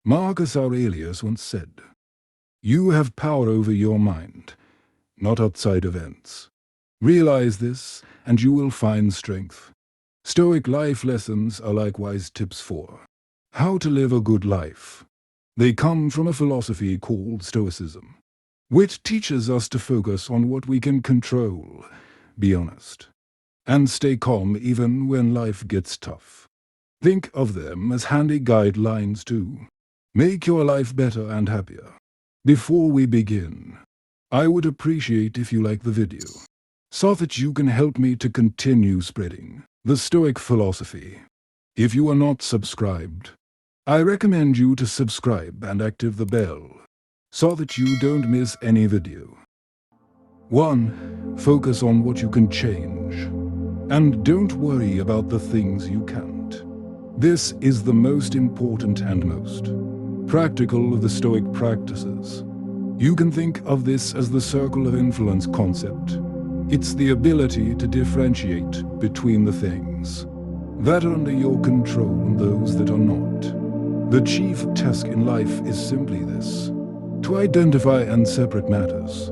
Marcus Aurelius once said, "You have power over your mind, not outside events. Realize this, and you will find strength." Stoic life lessons are likewise tips for how to live a good life. They come from a philosophy called Stoicism, which teaches us to focus on what we can control, be honest, and stay calm even when life gets tough. Think of them as handy guidelines to make your life better and happier. Before we begin, I would appreciate if you like the video, so that you can help me to continue spreading the Stoic philosophy. If you are not subscribed, I recommend you to subscribe and activate the bell, so that you don't miss any video. 1. Focus on what you can change, and don't worry about the things you can't. This is the most important and most practical of the Stoic practices. You can think of this as the circle of influence concept. It's the ability to differentiate between the things that are under your control and those that are not. The chief task in life is simply this: to identify and separate matters,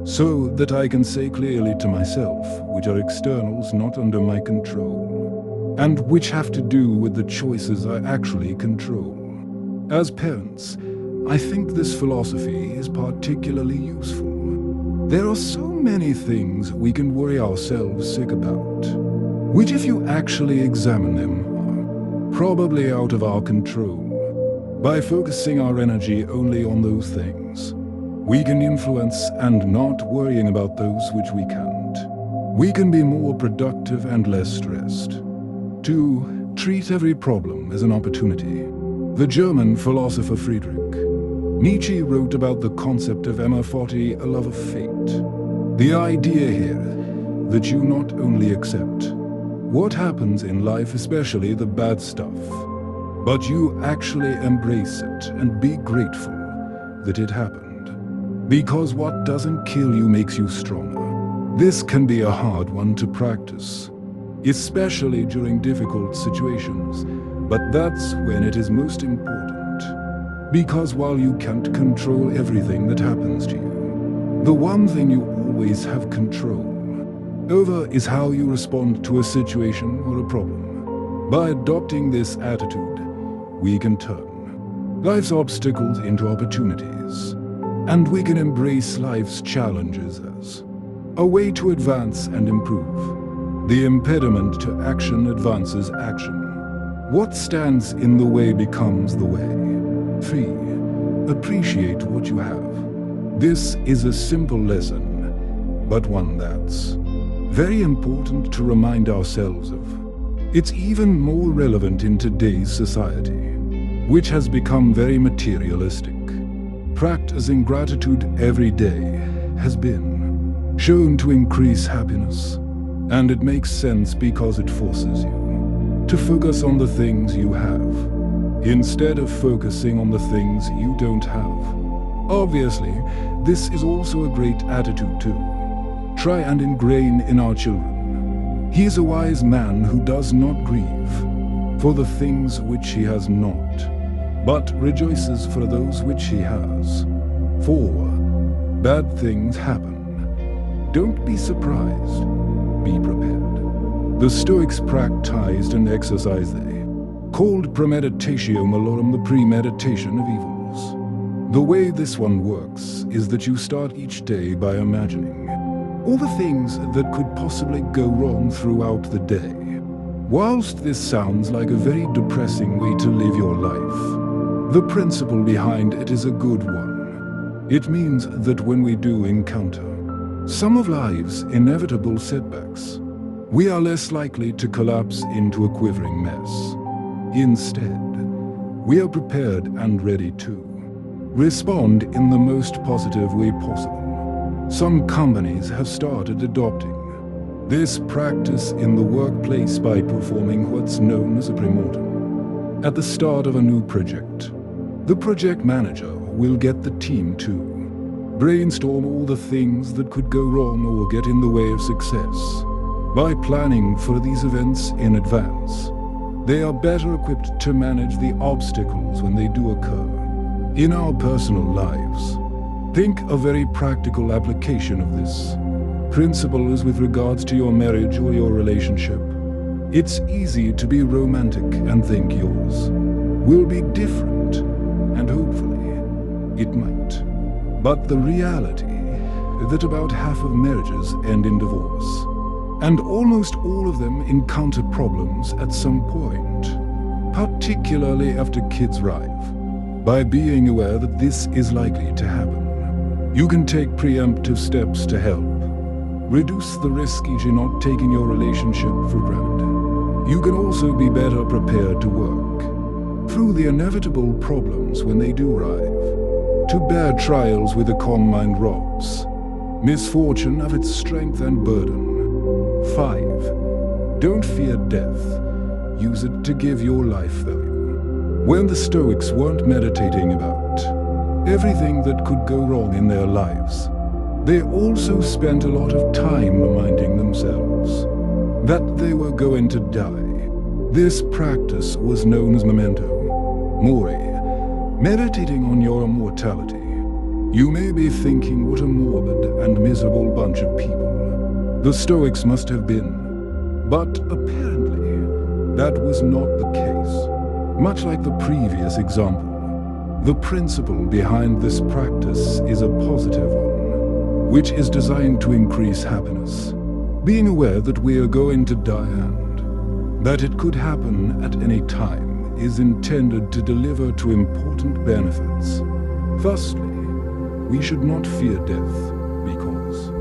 so that I can say clearly to myself which are externals not under my control, and which have to do with the choices I actually control. As parents, I think this philosophy is particularly useful. There are so many things we can worry ourselves sick about, which if you actually examine them, are probably out of our control. By focusing our energy only on those things we can influence and not worrying about those which we can't, we can be more productive and less stressed. 2. Treat every problem as an opportunity. The German philosopher Friedrich Nietzsche wrote about the concept of Emma 40, a love of fate. The idea here that you not only accept what happens in life, especially the bad stuff, but you actually embrace it and be grateful that it happened. Because what doesn't kill you makes you stronger. This can be a hard one to practice, especially during difficult situations, but that's when it is most important. Because while you can't control everything that happens to you, the one thing you always have control over is how you respond to a situation or a problem. By adopting this attitude, we can turn life's obstacles into opportunities, and we can embrace life's challenges as a way to advance and improve. The impediment to action advances action. What stands in the way becomes the way. 3. Appreciate what you have. This is a simple lesson, but one that's very important to remind ourselves of. It's even more relevant in today's society, which has become very materialistic. Practicing gratitude every day has been shown to increase happiness, and it makes sense because it forces you to focus on the things you have, instead of focusing on the things you don't have. Obviously, this is also a great attitude to try and ingrain in our children. He is a wise man who does not grieve for the things which he has not, but rejoices for those which he has. 4. Bad things happen. Don't be surprised, be prepared. The Stoics practiced an exercise they called premeditatio malorum, the premeditation of evils. The way this one works is that you start each day by imagining all the things that could possibly go wrong throughout the day. Whilst this sounds like a very depressing way to live your life, the principle behind it is a good one. It means that when we do encounter some of life's inevitable setbacks, we are less likely to collapse into a quivering mess. Instead, we are prepared and ready to respond in the most positive way possible. Some companies have started adopting this practice in the workplace by performing what's known as a premortem. At the start of a new project, the project manager will get the team to brainstorm all the things that could go wrong or get in the way of success. By planning for these events in advance, They are better equipped to manage the obstacles when they do occur. In our personal lives, think a very practical application of this principle is with regards to your marriage or your relationship. It's easy to be romantic and think yours will be different, and hopefully it might. But the reality is that about half of marriages end in divorce, and almost all of them encounter problems at some point, particularly after kids arrive. By being aware that this is likely to happen, you can take preemptive steps to help reduce the risk of not taking your relationship for granted. You can also be better prepared to work through the inevitable problems when they do arrive. To bear trials with a calm mind robs misfortune of its strength and burden. 5. Don't fear death. Use it to give your life value. When the Stoics weren't meditating about everything that could go wrong in their lives, they also spent a lot of time reminding themselves that they were going to die. This practice was known as memento mori, meditating on your immortality. You may be thinking, what a morbid and miserable bunch of people the Stoics must have been. But apparently, that was not the case. Much like the previous example, the principle behind this practice is a positive one, which is designed to increase happiness. Being aware that we are going to die and that it could happen at any time is intended to deliver to important benefits. Firstly, we should not fear death, because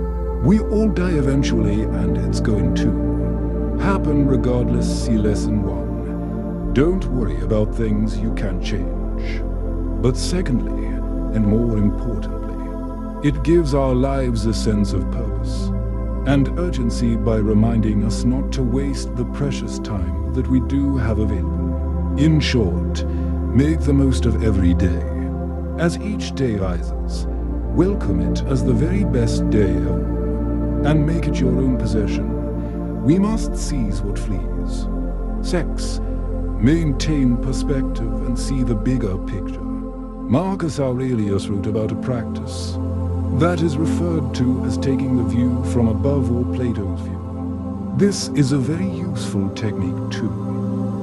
we all die eventually and it's going to happen regardless. See lesson 1. Don't worry about things you can't change. But secondly, and more importantly, it gives our lives a sense of purpose and urgency by reminding us not to waste the precious time that we do have available. In short, make the most of every day. As each day rises, welcome it as the very best day ever, and make it your own possession. We must seize what flees. 6. Maintain perspective and see the bigger picture. Marcus Aurelius wrote about a practice that is referred to as taking the view from above, or Plato's view. This is a very useful technique too.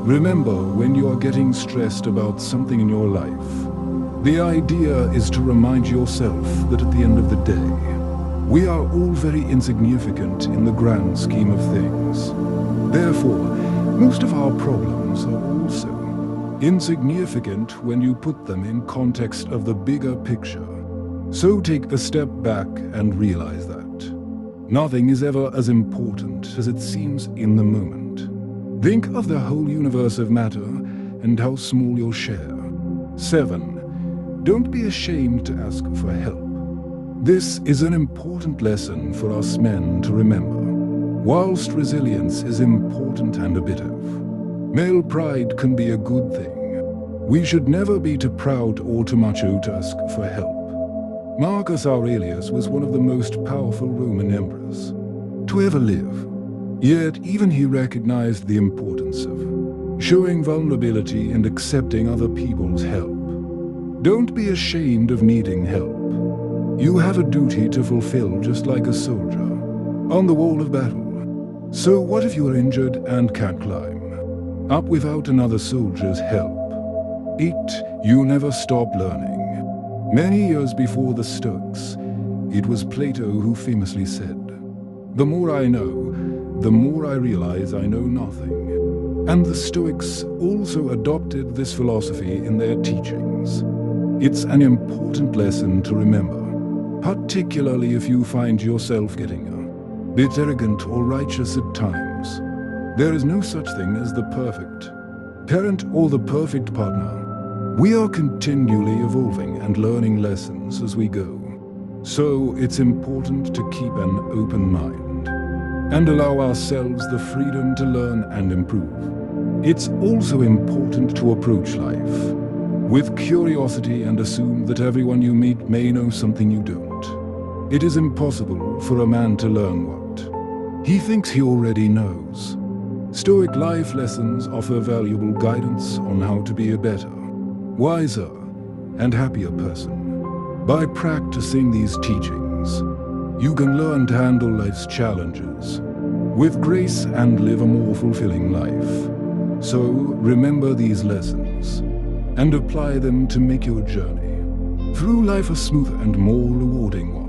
Remember, when you are getting stressed about something in your life, the idea is to remind yourself that at the end of the day, we are all very insignificant in the grand scheme of things. Therefore, most of our problems are also insignificant when you put them in context of the bigger picture. So take a step back and realize that nothing is ever as important as it seems in the moment. Think of the whole universe of matter and how small your share. 7. Don't be ashamed to ask for help. This is an important lesson for us men to remember. Whilst resilience is important and a bit of male pride can be a good thing, we should never be too proud or too macho to ask for help. Marcus Aurelius was one of the most powerful Roman emperors to ever live. Yet even he recognized the importance of showing vulnerability and accepting other people's help. Don't be ashamed of needing help. You have a duty to fulfill, just like a soldier on the wall of battle. So what if you are injured and can't climb up without another soldier's help? 8. You never stop learning. Many years before the Stoics, it was Plato who famously said, "The more I know, the more I realize I know nothing." And the Stoics also adopted this philosophy in their teachings. It's an important lesson to remember, particularly if you find yourself getting a bit arrogant or righteous at times. There is no such thing as the perfect parent or the perfect partner. We are continually evolving and learning lessons as we go. So it's important to keep an open mind and allow ourselves the freedom to learn and improve. It's also important to approach life with curiosity and assume that everyone you meet may know something you don't. It is impossible for a man to learn what he thinks he already knows. Stoic Life Lessons offer valuable guidance on how to be a better, wiser, and happier person. By practicing these teachings, you can learn to handle life's challenges with grace and live a more fulfilling life. So remember these lessons and apply them to make your journey through life a smoother and more rewarding one.